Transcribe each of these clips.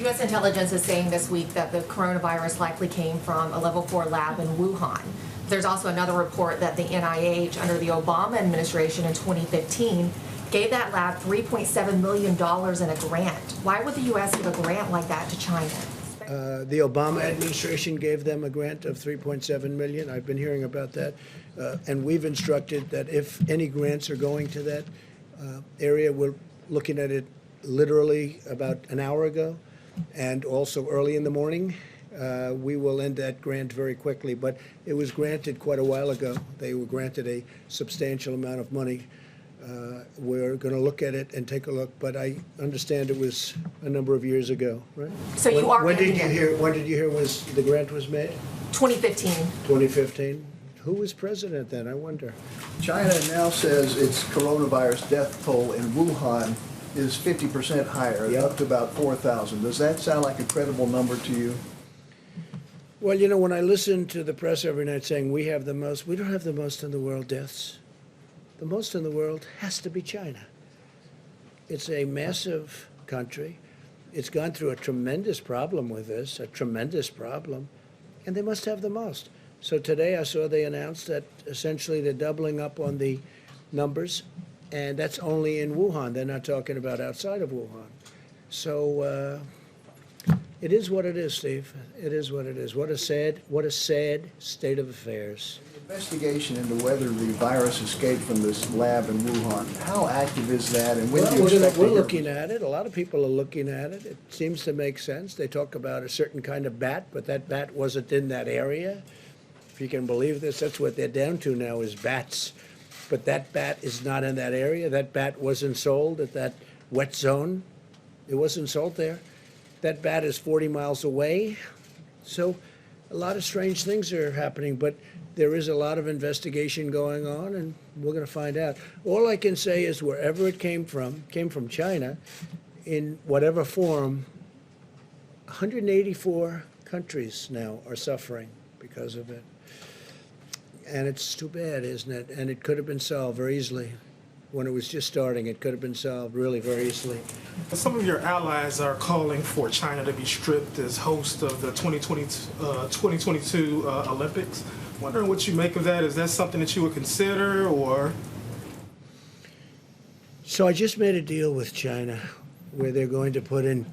U.S. intelligence is saying this week that the coronavirus likely came from a level 4 lab in Wuhan. There's also another report that the NIH, under the Obama administration in 2015, gave that lab $3.7 million in a grant. Why would the U.S. give a grant like that to China? The Obama administration gave them a grant of $3.7 million. I've been hearing about that. And we've instructed that if any grants are going to that area, we're looking at it literally about an hour ago, and also early in the morning. We will end that grant very quickly, but it was granted quite a while ago. They were granted a substantial amount of money. We're going to look at it and take a look, but I understand it was a number of years ago, right? So you are. When did you hear was the grant was made? 2015. 2015. Who was president then? I wonder. China now says its coronavirus death toll in Wuhan is 50% higher, Yep. up to about 4,000. Does that sound like a credible number to you? Well, you know, when I listen to the press every night saying we have the most, we don't have the most in the world deaths. The most in the world has to be China. It's a massive country. It's gone through a tremendous problem with this, a tremendous problem, and they must have the most. So today I saw they announced that essentially they're doubling up on the numbers, and that's only in Wuhan. They're not talking about outside of Wuhan. So it is what it is, Steve. It is what it is. What a sad state of affairs. Investigation into whether the virus escaped from this lab in Wuhan, how active is that, and when do you Well, expect we're to hear? looking at it. A lot of people are looking at it. It seems to make sense. They talk about a certain kind of bat, but that bat wasn't in that area. If you can believe this, that's what they're down to now is bats. But that bat is not in that area. That bat wasn't sold at that wet zone. It wasn't sold there. That bat is 40 miles away. So a lot of strange things are happening, but there is a lot of investigation going on, and we're going to find out. All I can say is wherever it came from China, in whatever form. 184 countries now are suffering because of it. And it's too bad, isn't it? And it could have been solved very easily. When it was just starting, it could have been solved really very easily. Some of your allies are calling for China to be stripped as host of the 2022 Olympics. Wondering what you make of that. Is that something that you would consider, or? So I just made a deal with China where they're going to put in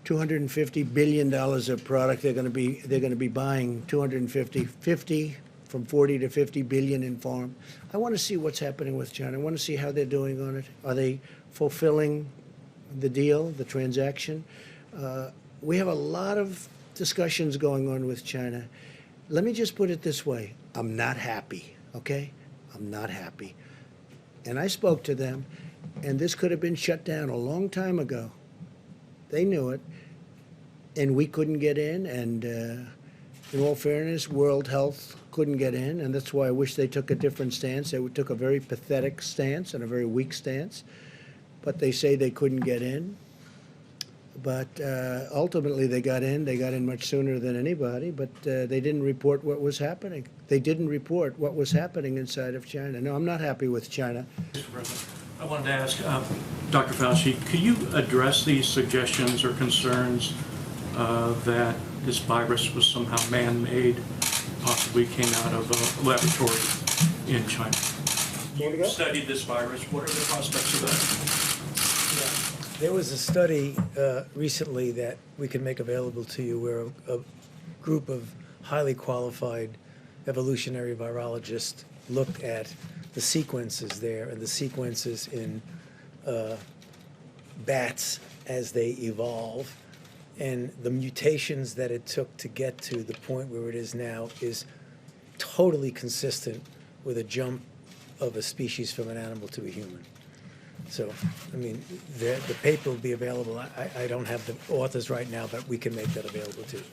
$250 billion of product. They're going to be buying 50 from 40 to 50 billion in farm. I want to see what's happening with China. I want to see how they're doing on it. Are they fulfilling the deal, the transaction? We have a lot of discussions going on with China. Let me just put it this way. I'm not happy, okay? I'm not happy. And I spoke to them, and this could have been shut down a long time ago. They knew it, and we couldn't get in, and in all fairness, World Health couldn't get in, and that's why I wish they took a different stance. They took a very pathetic stance and a very weak stance, but they say they couldn't get in. But ultimately, they got in. They got in much sooner than anybody, but they didn't report what was happening. They didn't report what was happening inside of China. No, I'm not happy with China. Mr. President, I wanted to ask Dr. Fauci, could you address these suggestions or concerns that this virus was somehow man-made, possibly came out of a laboratory in China? You studied this virus. What are the prospects of that? There was a study recently that we can make available to you where a group of highly qualified evolutionary virologists looked at the sequences there and the sequences in bats as they evolve, and the mutations that it took to get to the point where it is now is totally consistent with a jump of a species from an animal to a human. So, I mean, the paper will be available. I don't have the authors right now, but we can make that available to you.